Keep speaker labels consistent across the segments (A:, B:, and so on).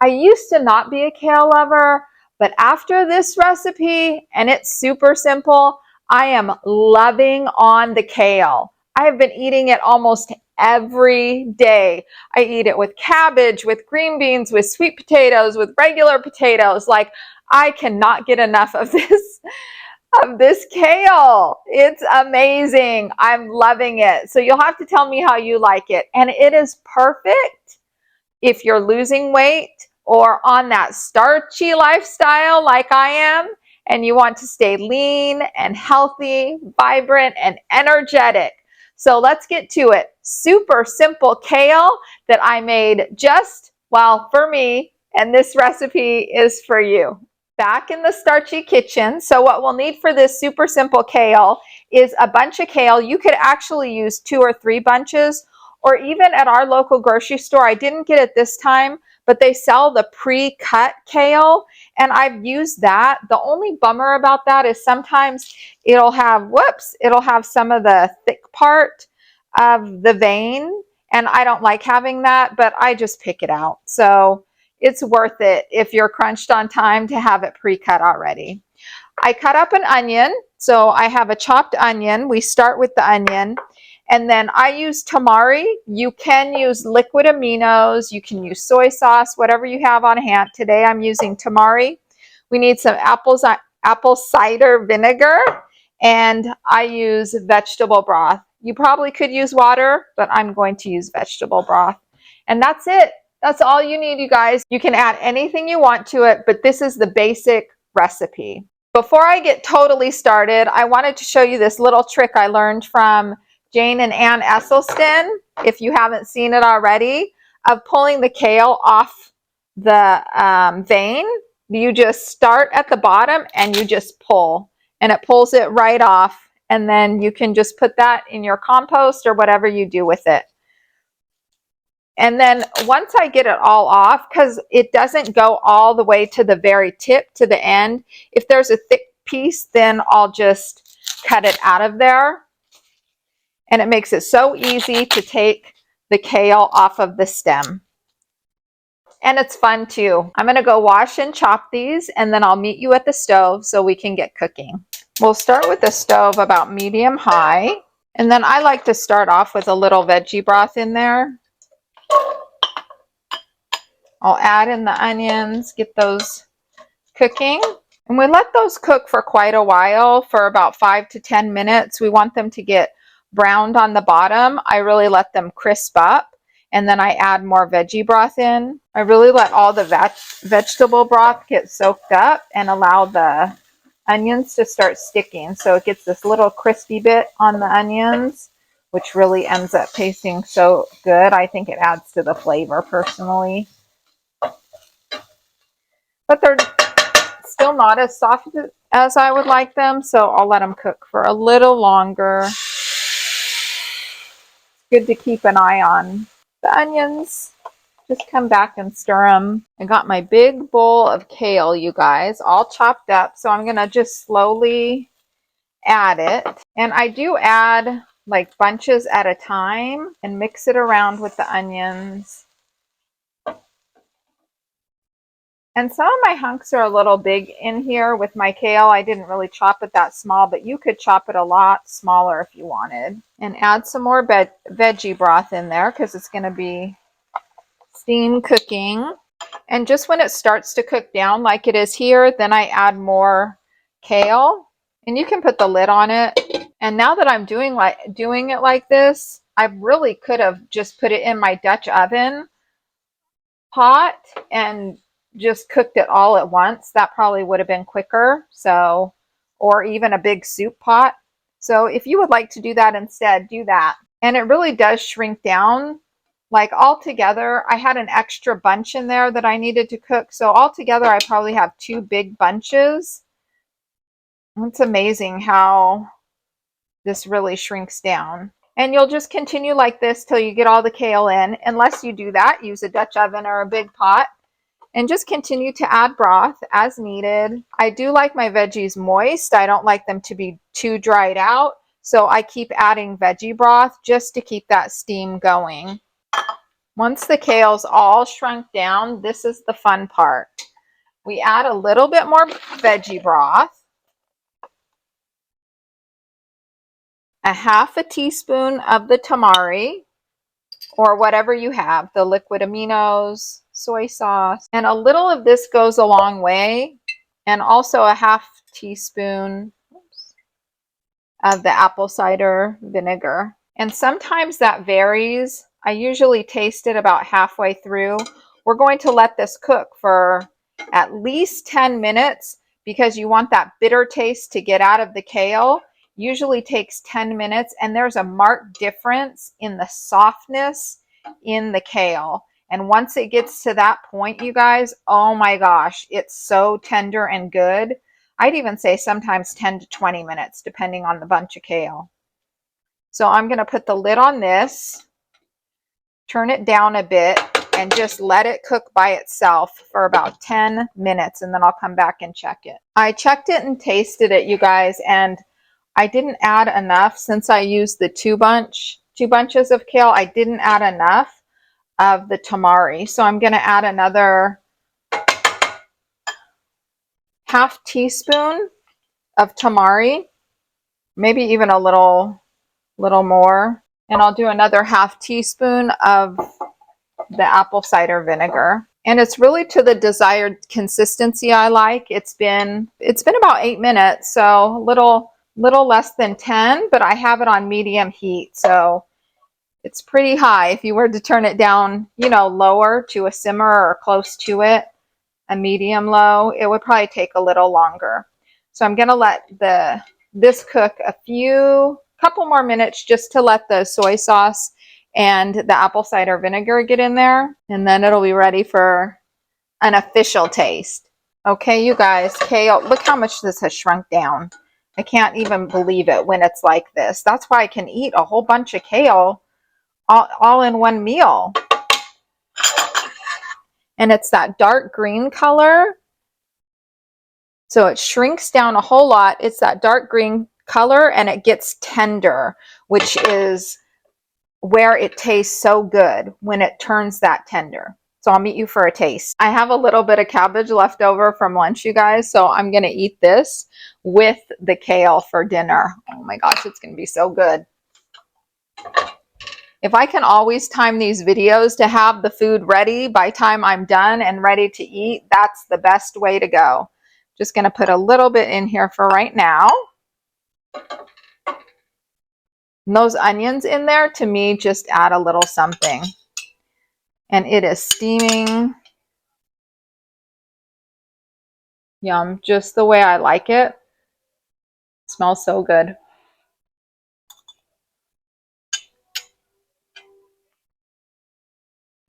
A: I used to not be a kale lover, but after this recipe, and it's super simple, I am loving on the kale. I have been eating it almost every day. I eat it with cabbage, with green beans, with sweet potatoes, with regular potatoes. Like, I cannot get enough of this kale. It's amazing. I'm loving it. So you'll have to tell me how you like it. And it is perfect if you're losing weight or on that starchy lifestyle like I am, and you want to stay lean and healthy, vibrant, and energetic. So let's get to it. Super simple kale that I made just, well, for me, and this recipe is for you. Back in the starchy kitchen. So what we'll need for this super simple kale is a bunch of kale. You could actually use 2 or 3 bunches, or even at our local grocery store. I didn't get it this time, but they sell the pre-cut kale, and I've used that. The only bummer about that is sometimes it'll have some of the thick part of the vein, and I don't like having that, but I just pick it out. So it's worth it if you're crunched on time to have it pre-cut already. I cut up an onion, so I have a chopped onion. We start with the onion. And then I use tamari. You can use liquid aminos. You can use soy sauce, whatever you have on hand. Today I'm using tamari. We need some apple cider vinegar, and I use vegetable broth. You probably could use water, but I'm going to use vegetable broth. And that's it. That's all you need, you guys. You can add anything you want to it, but this is the basic recipe. Before I get totally started, I wanted to show you this little trick I learned from Jane and Ann Esselstyn, if you haven't seen it already, of pulling the kale off the vein. You just start at the bottom and you just pull, and it pulls it right off, and then you can just put that in your compost or whatever you do with it. And then once I get it all off, because it doesn't go all the way to the very tip, to the end, if there's a thick piece, then I'll just cut it out of there. And it makes it so easy to take the kale off of the stem. And it's fun too. I'm going to go wash and chop these, and then I'll meet you at the stove so we can get cooking. We'll start with the stove about medium high. And then I like to start off with a little veggie broth in there. I'll add in the onions, get those cooking. And we let those cook for quite a while, for about 5 to 10 minutes. We want them to get browned on the bottom. I really let them crisp up, and then I add more veggie broth in. I really let all the vegetable broth get soaked up and allow the onions to start sticking. So it gets this little crispy bit on the onions, which really ends up tasting so good. I think it adds to the flavor personally. But they're still not as soft as I would like them, so I'll let them cook for a little longer. Good to keep an eye on the onions. Just come back and stir them. I got my big bowl of kale, you guys, all chopped up. So I'm going to just slowly add it. And I do add like bunches at a time and mix it around with the onions. And some of my hunks are a little big in here with my kale. I didn't really chop it that small, but you could chop it a lot smaller if you wanted. And add some more veggie broth in there because it's going to be steam cooking. And just when it starts to cook down like it is here, then I add more kale. And you can put the lid on it. And now that I'm doing it like this, I really could have just put it in my Dutch oven pot and just cooked it all at once. That probably would have been quicker. So, or even a big soup pot. So if you would like to do that instead, do that. And it really does shrink down. Like altogether, I had an extra bunch in there that I needed to cook. So altogether, I probably have 2 big bunches. It's amazing how this really shrinks down. And you'll just continue like this till you get all the kale in. Unless you do that, use a Dutch oven or a big pot. And just continue to add broth as needed. I do like my veggies moist. I don't like them to be too dried out. So I keep adding veggie broth just to keep that steam going. Once the kale's all shrunk down, this is the fun part. We add a little bit more veggie broth, a half a teaspoon of the tamari, or whatever you have, the liquid aminos, soy sauce, and a little of this goes a long way, and also a half teaspoon of the apple cider vinegar. And sometimes that varies. I usually taste it about halfway through. We're going to let this cook for at least 10 minutes because you want that bitter taste to get out of the kale. Usually takes 10 minutes, and there's a marked difference in the softness in the kale. And once it gets to that point, you guys, oh my gosh, it's so tender and good. I'd even say sometimes 10 to 20 minutes, depending on the bunch of kale. So I'm going to put the lid on this, turn it down a bit, and just let it cook by itself for about 10 minutes, and then I'll come back and check it. I checked it and tasted it, you guys, and I didn't add enough since I used the two bunches of kale. I didn't add enough of the tamari. So I'm going to add another half teaspoon of tamari, maybe even a little more. And I'll do another half teaspoon of the apple cider vinegar. And it's really to the desired consistency I like. It's been about 8 minutes, so a little less than 10, but I have it on medium heat, so it's pretty high. If you were to turn it down, lower to a simmer or close to it, a medium low, it would probably take a little longer. So I'm going to let this cook a couple more minutes just to let the soy sauce and the apple cider vinegar get in there, and then it'll be ready for an official taste. Okay, you guys, kale, look how much this has shrunk down. I can't even believe it when it's like this. That's why I can eat a whole bunch of kale all in one meal. And it's that dark green color. So it shrinks down a whole lot. It's that dark green color, and it gets tender, which is where it tastes so good, when it turns that tender. So I'll meet you for a taste. I have a little bit of cabbage left over from lunch, you guys, so I'm going to eat this with the kale for dinner. Oh my gosh, it's going to be so good. If I can always time these videos to have the food ready by the time I'm done and ready to eat, that's the best way to go. Just going to put a little bit in here for right now. And those onions in there, to me, just add a little something. And it is steaming. Yum, just the way I like it. It smells so good.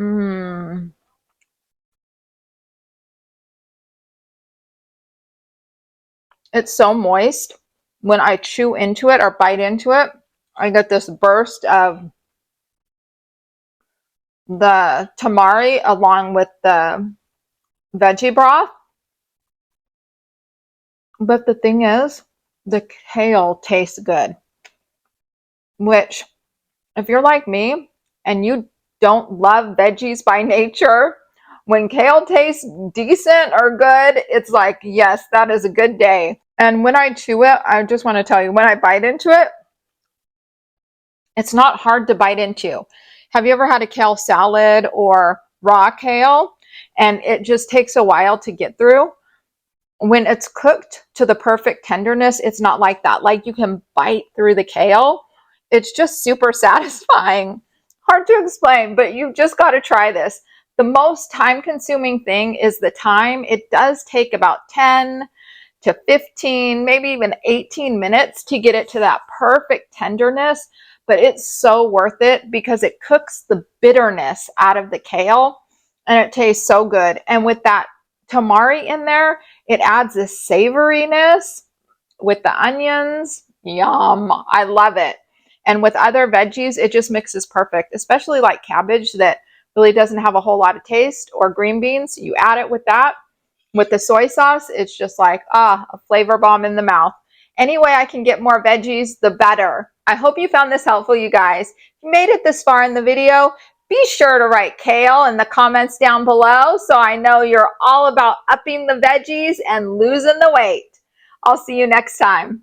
A: Mmm. It's so moist. When I chew into it or bite into it, I get this burst of the tamari along with the veggie broth. But the thing is, the kale tastes good. Which, if you're like me and you don't love veggies by nature, when kale tastes decent or good, it's like, yes, that is a good day. And when I chew it, I just want to tell you, when I bite into it, it's not hard to bite into. Have you ever had a kale salad or raw kale? And it just takes a while to get through. When it's cooked to the perfect tenderness, it's not like that. Like, you can bite through the kale. It's just super satisfying. Hard to explain, but you've just got to try this. The most time-consuming thing is the time. It does take about 10 to 15, maybe even 18 minutes to get it to that perfect tenderness, but it's so worth it because it cooks the bitterness out of the kale, and it tastes so good. And with that tamari in there, it adds this savoriness with the onions. Yum, I love it. And with other veggies, it just mixes perfect, especially like cabbage that really doesn't have a whole lot of taste, or green beans. You add it with that, with the soy sauce, it's just like, a flavor bomb in the mouth. Any way I can get more veggies, the better. I hope you found this helpful, you guys. If you made it this far in the video, Be sure to write kale in the comments down below so I know you're all about upping the veggies and losing the weight. I'll see you next time.